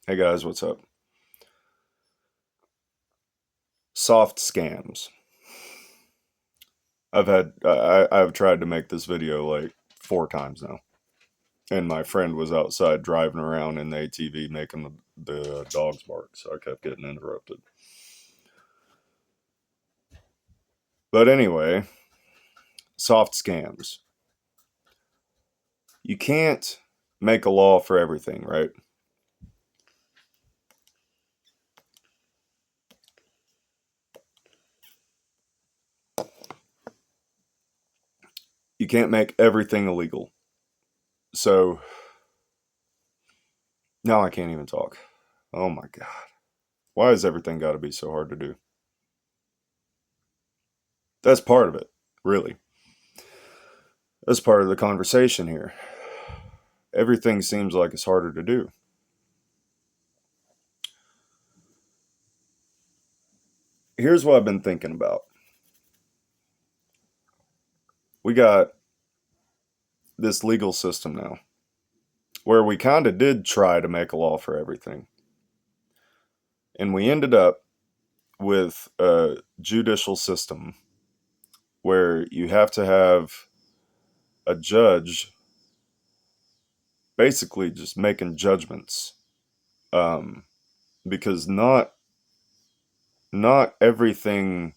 Hey guys, what's up? Soft scams. I've tried to make this video like 4 times now, and my friend was outside driving around in the ATV making the dogs bark, so I kept getting interrupted. But anyway, soft scams. You can't make a law for everything, right? You can't make everything illegal. So now I can't even talk. Oh my god. Why has everything got to be so hard to do? That's part of it, really. That's part of the conversation here. Everything seems like it's harder to do. Here's what I've been thinking about. We got this legal system now where we kind of did try to make a law for everything. And we ended up with a judicial system where you have to have a judge basically just making judgments, um, because not everything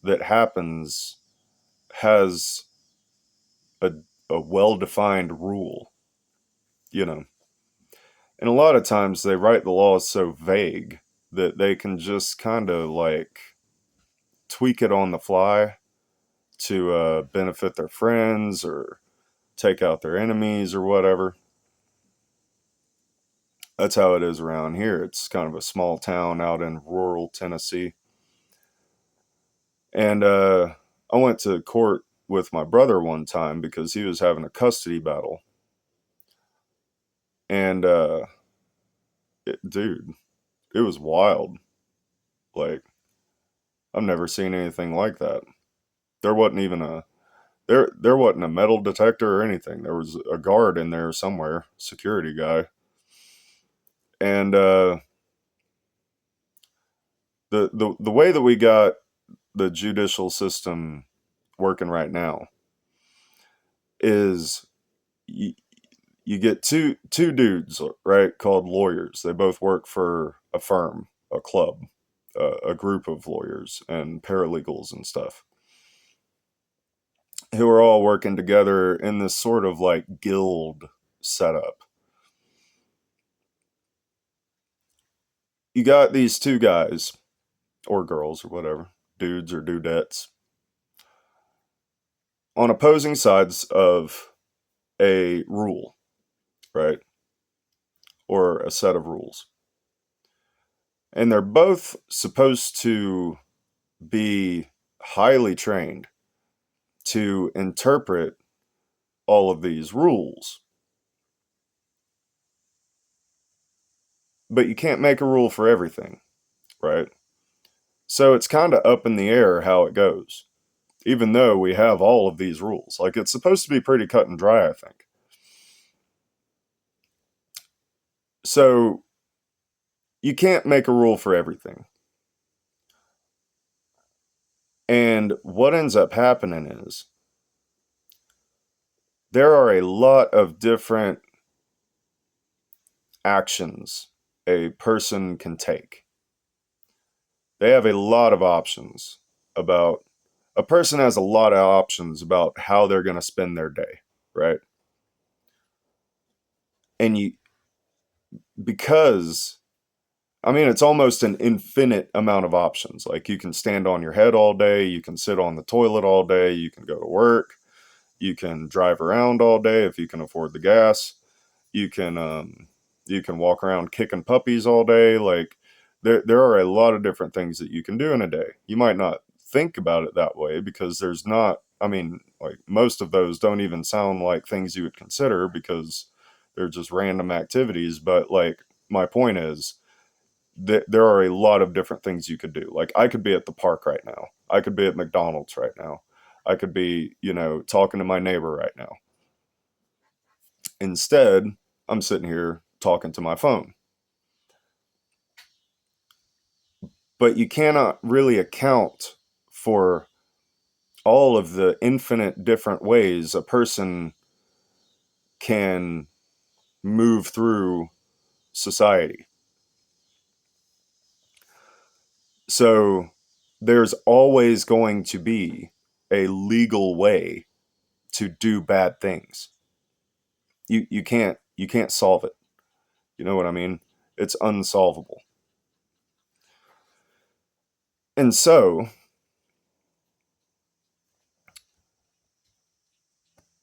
that happens has a, a well-defined rule, you know. And a lot of times they write the laws so vague that they can just kind of like tweak it on the fly to benefit their friends or take out their enemies or whatever. That's how it is around here. It's kind of a small town out in rural Tennessee. And I went to court with my brother one time because he was having a custody battle. And, dude, it was wild. Like, I've never seen anything like that. There wasn't even a there wasn't a metal detector or anything. There was a guard in there somewhere, security guy, and the way that we got the judicial system working right now is you, you get two dudes, right, called lawyers. They both work for a firm, a club, a group of lawyers and paralegals and stuff, who are all working together in this sort of like guild setup. You got these two guys or girls or whatever, dudes or dudettes, on opposing sides of a rule, right? Or a set of rules. And they're both supposed to be highly trained to interpret all of these rules. But you can't make a rule for everything, right? So it's kind of up in the air how it goes, even though we have all of these rules. Like, it's supposed to be pretty cut and dry, I think. So you can't make a rule for everything. And what ends up happening is there are a lot of different actions a person can take. They have a lot of options about, a person has a lot of options about how they're going to spend their day, right? And because, I mean, it's almost an infinite amount of options. Like, you can stand on your head all day, you can sit on the toilet all day, you can go to work, you can drive around all day if you can afford the gas. You can walk around kicking puppies all day. Like, there are a lot of different things that you can do in a day. You might not think about it that way because there's not. I mean, like, most of those don't even sound like things you would consider because they're just random activities. But like, my point is that there are a lot of different things you could do. Like, I could be at the park right now. I could be at McDonald's right now. I could be, talking to my neighbor right now. Instead, I'm sitting here talking to my phone. but you cannot really account for all of the infinite different ways a person can move through society. So there's always going to be a legal way to do bad things. You can't solve it. You know what I mean? It's unsolvable. And so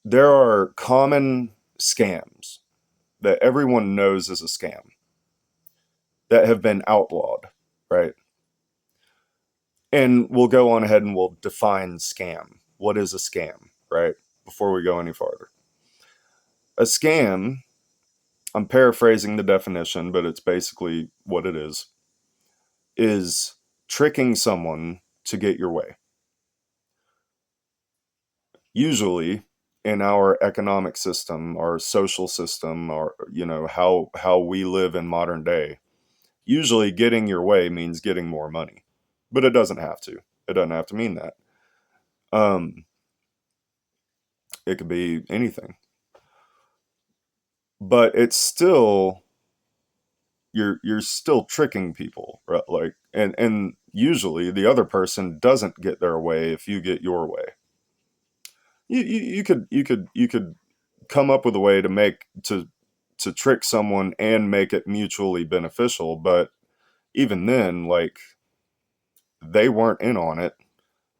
there are common scams that everyone knows is a scam that have been outlawed, right? And we'll go on ahead and we'll define scam. What is a scam, right? Before we go any farther. A scam, I'm paraphrasing the definition, but it's basically what it is tricking someone to get your way. Usually in our economic system, our social system, or how we live in modern day, usually getting your way means getting more money. But it doesn't have to. It doesn't have to mean that. Um, it could be anything. But it's still you're still tricking people, right? Like and usually the other person doesn't get their way if you get your way. You could come up with a way to make to trick someone and make it mutually beneficial, but even then, like, they weren't in on it,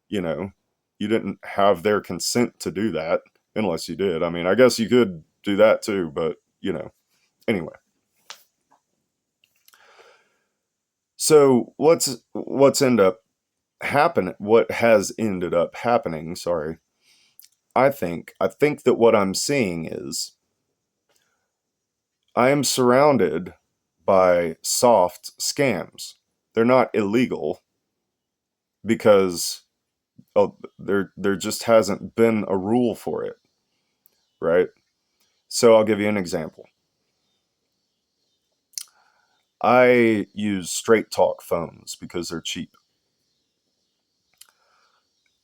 you know. You didn't have their consent to do that unless you did. I mean, I guess you could do that too, but anyway. So what has ended up happening, sorry. I think that what I'm seeing is I am surrounded by soft scams. They're not illegal because there just hasn't been a rule for it, right? So I'll give you an example. I use straight talk phones because they're cheap.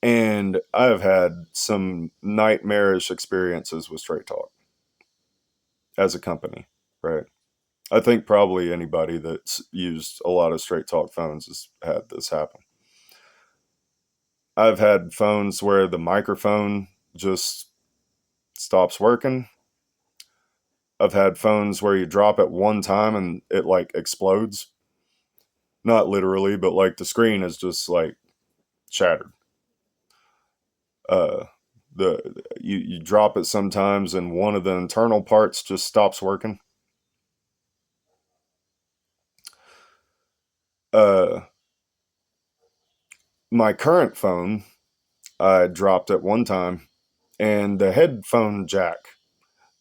And I've had some nightmarish experiences with straight talk as a company, right? I think probably anybody that's used a lot of straight talk phones has had this happen. I've had phones where the microphone just stops working. I've had phones where you drop it one time and it like explodes. Not literally, but like the screen is just like shattered. Uh, you drop it sometimes and one of the internal parts just stops working. Uh, my current phone, I dropped it one time, and the headphone jack,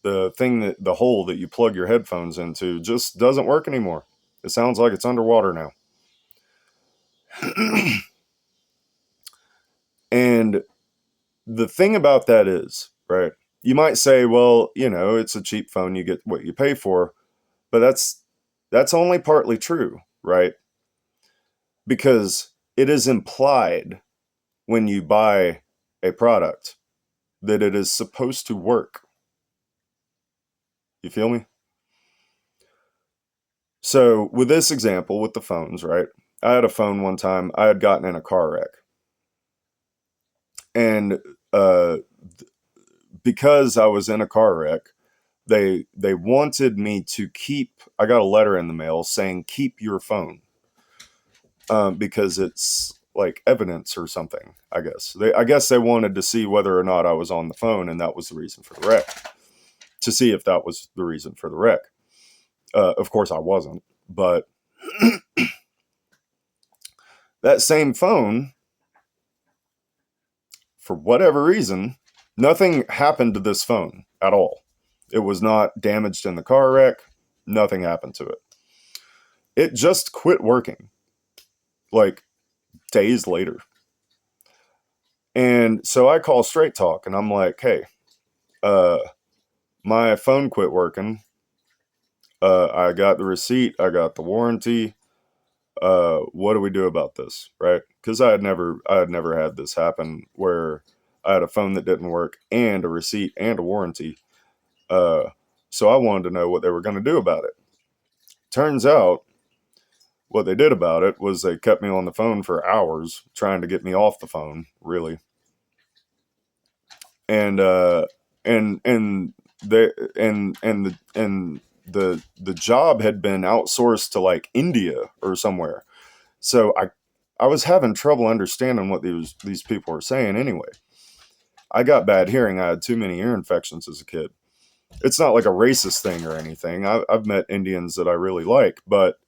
the hole that you plug your headphones into, just doesn't work anymore. It sounds like it's underwater now. And the thing about that is, right? You might say, well, it's a cheap phone, you get what you pay for, but that's only partly true, right? Because it is implied when you buy a product that it is supposed to work. You feel me? So, with this example with the phones, right? I had a phone one time, I had gotten in a car wreck. And uh, because I was in a car wreck, they wanted me to keep. I got a letter in the mail saying keep your phone, because it's like evidence or something. I guess they wanted to see whether or not I was on the phone, and that was the reason for the wreck. To see if that was the reason for the wreck. Of course, I wasn't, but that same phone, for whatever reason, nothing happened to this phone at all. It was not damaged in the car wreck. Nothing happened to it. It just quit working like days later. And so I call Straight Talk and I'm like, hey, uh, my phone quit working. I got the receipt, I got the warranty. What do we do about this, right? Because I had never had this happen where I had a phone that didn't work and a receipt and a warranty. Uh, so I wanted to know what they were going to do about it. Turns out what they did about it was they kept me on the phone for hours trying to get me off the phone, really. And and they and the job had been outsourced to like India or somewhere. So I was having trouble understanding what these people were saying anyway. I got bad hearing. I had too many ear infections as a kid. It's not like a racist thing or anything. I've met Indians that I really like, but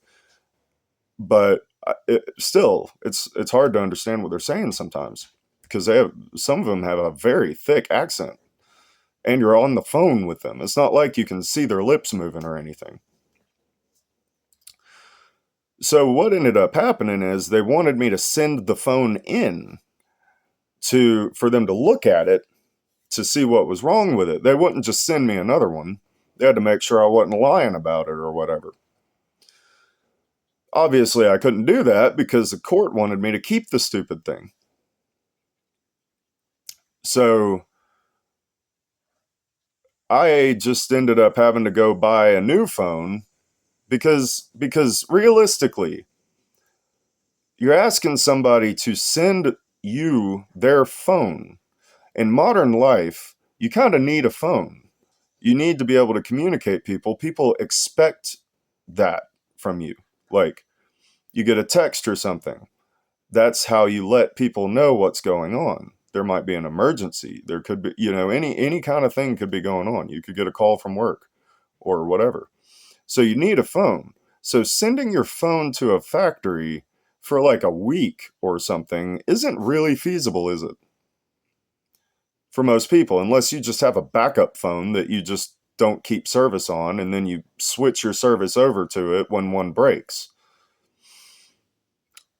still, it's hard to understand what they're saying sometimes because some of them have a very thick accent, and you're on the phone with them. It's not like you can see their lips moving or anything. So what ended up happening is they wanted me to send the phone in to for them to look at it to see what was wrong with it. They wouldn't just send me another one. They had to make sure I wasn't lying about it or whatever. Obviously, I couldn't do that because the court wanted me to keep the stupid thing. So I just ended up having to go buy a new phone because realistically, you're asking somebody to send you their phone. In modern life, you kind of need a phone. You need to be able to communicate people. People expect that from you. Like you get a text or something. That's how you let people know what's going on. There might be an emergency. There could be, any kind of thing could be going on. You could get a call from work or whatever. So you need a phone. So sending your phone to a factory for like a week or something isn't really feasible, is it? For most people, unless you just have a backup phone that you just don't keep service on and then you switch your service over to it when one breaks.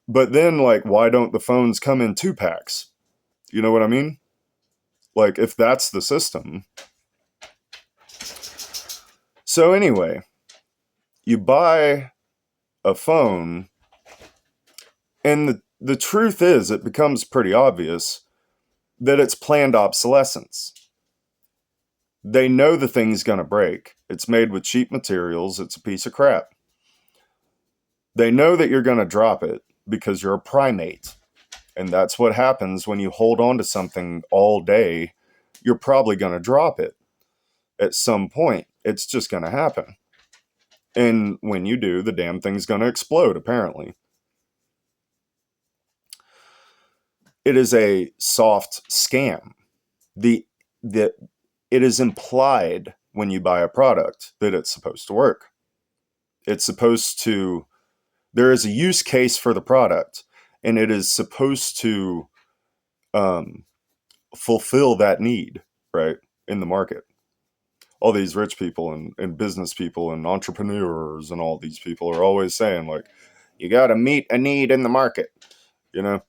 But then, like, why don't the phones come in 2 packs? You know what I mean? Like, if that's the system. So, anyway, you buy a phone, and the truth is, it becomes pretty obvious that it's planned obsolescence. They know the thing's going to break. It's made with cheap materials, it's a piece of crap. They know that you're going to drop it because you're a primate. And that's what happens when you hold on to something all day. You're probably going to drop it at some point. It's just going to happen. And when you do, the damn thing's going to explode, apparently. It is a soft scam. The, the, it is implied when you buy a product that it's supposed to work. It's supposed to, there is a use case for the product, and it is supposed to um, fulfill that need, right, in the market. All these rich people and business people and entrepreneurs and all these people are always saying, like, you got to meet a need in the market, you know,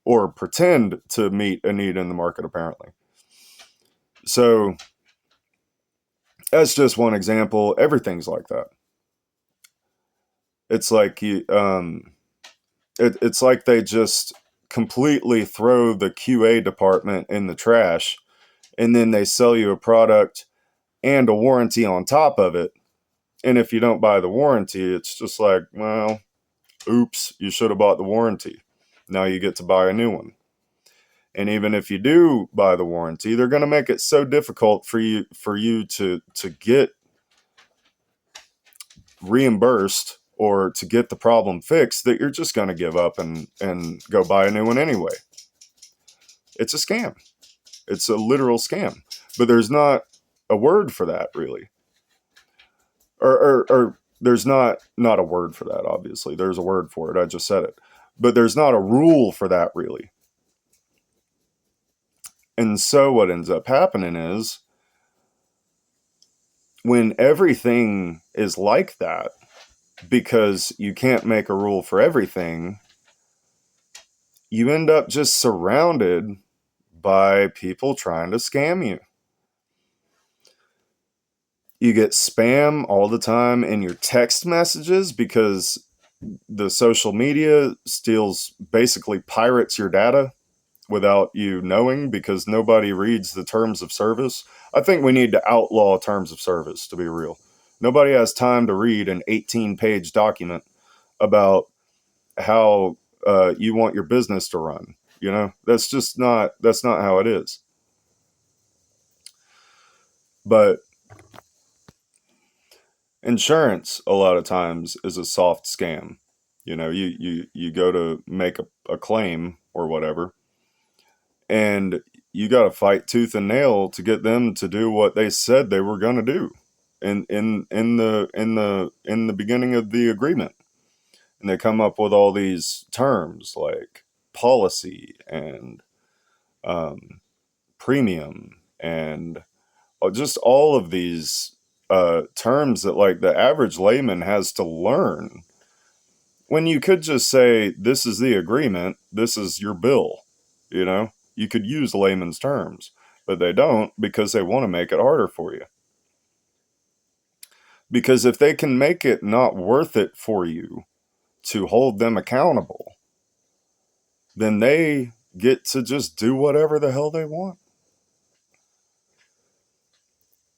or pretend to meet a need in the market, apparently. So that's just one example. Everything's like that. It's like it's like they just completely throw the QA department in the trash, and then they sell you a product and a warranty on top of it. And if you don't buy the warranty, it's just like, well, oops, you should have bought the warranty. Now you get to buy a new one. And even if you do buy the warranty, they're going to make it so difficult for you to get reimbursed or to get the problem fixed that you're just going to give up and go buy a new one anyway. It's a scam. It's a literal scam. But there's not a word for that, really. Or there's not a word for that, obviously. There's a word for it. I just said it. But there's not a rule for that, really. And so what ends up happening is when everything is like that, because you can't make a rule for everything, you end up just surrounded by people trying to scam you. You get spam all the time in your text messages because the social media steals, basically pirates your data without you knowing, because nobody reads the terms of service. I think we need to outlaw terms of service, to be real. Nobody has time to read an 18-page document about how you want your business to run. That's not how it is. But insurance, a lot of times, is a soft scam. You go to make a claim or whatever, and you got to fight tooth and nail to get them to do what they said they were going to do in the beginning of the agreement. And they come up with all these terms like policy and um, premium and just all of these terms that, like, the average layman has to learn, when you could just say, this is the agreement, this is your bill. You could use layman's terms, but they don't, because they want to make it harder for you. Because if they can make it not worth it for you to hold them accountable, then they get to just do whatever the hell they want.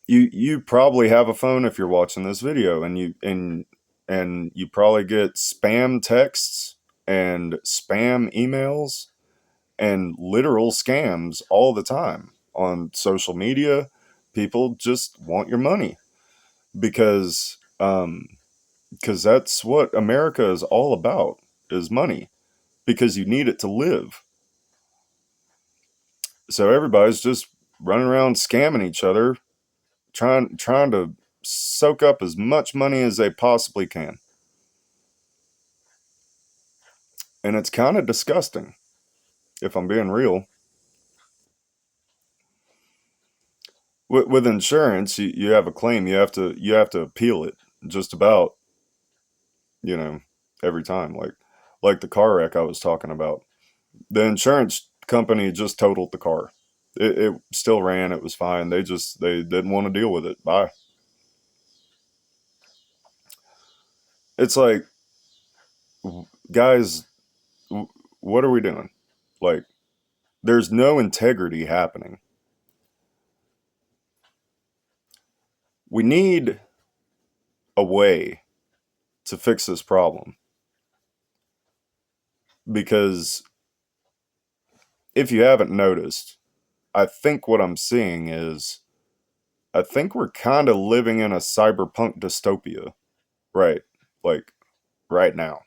You probably have a phone if you're watching this video, and you probably get spam texts and spam emails and literal scams all the time on social media. People just want your money because that's what America is all about, is money, because you need it to live. So everybody's just running around scamming each other, trying to soak up as much money as they possibly can. And it's kind of disgusting, if I'm being real. With insurance, you have a claim, you have to appeal it just about, you know, every time. Like the car wreck I was talking about. The insurance company just totaled the car. It still ran. It was fine. They didn't want to deal with it. Bye. It's like, guys, what are we doing? Like, there's no integrity happening. We need a way to fix this problem, because if you haven't noticed, I think what I'm seeing is, I think we're kind of living in a cyberpunk dystopia, right? Like, right now.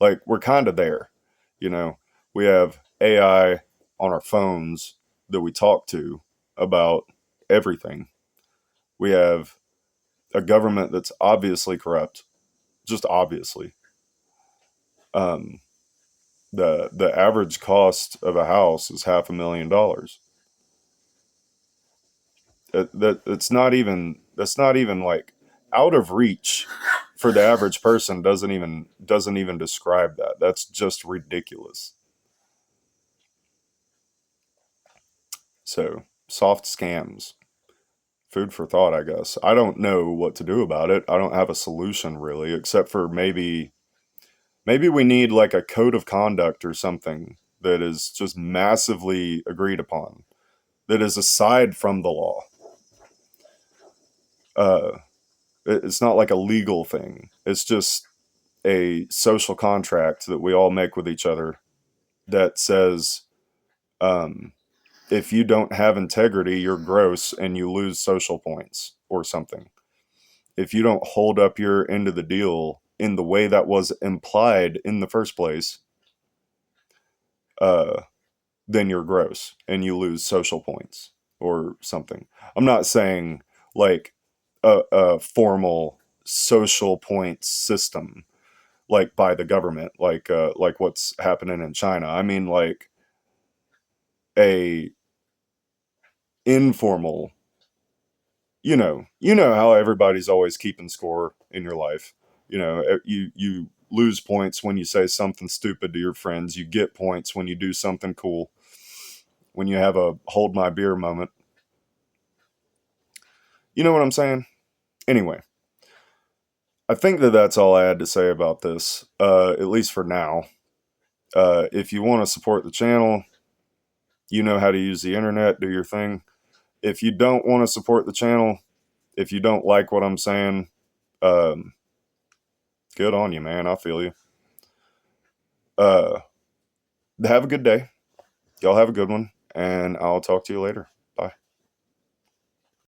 Like, we're kind of there. You know, we have AI on our phones that we talk to about everything. We have a government that's obviously corrupt, just obviously. Um, the average cost of a house is $500,000. That's not even like out of reach for the average person. Doesn't even describe that. That's just ridiculous. So, soft scams, food for thought, I guess. I don't know what to do about it. I don't have a solution really, except for maybe we need like a code of conduct or something that is just massively agreed upon, that is aside from the law. Uh, it's not like a legal thing. It's just a social contract that we all make with each other that says, um, if you don't have integrity, you're gross and you lose social points or something. If you don't hold up your end of the deal in the way that was implied in the first place, uh, then you're gross and you lose social points or something. I'm not saying like a formal social points system, like by the government, like what's happening in China. I mean, like a informal. You know how everybody's always keeping score in your life. You lose points when you say something stupid to your friends. You get points when you do something cool. When you have a hold my beer moment. You know what I'm saying? Anyway, I think that that's all I had to say about this, at least for now. If you want to support the channel, you know how to use the internet, do your thing. If you don't want to support the channel, if you don't like what I'm saying, um, good on you, man. I feel you. Uh, have a good day. Y'all have a good one, and I'll talk to you later.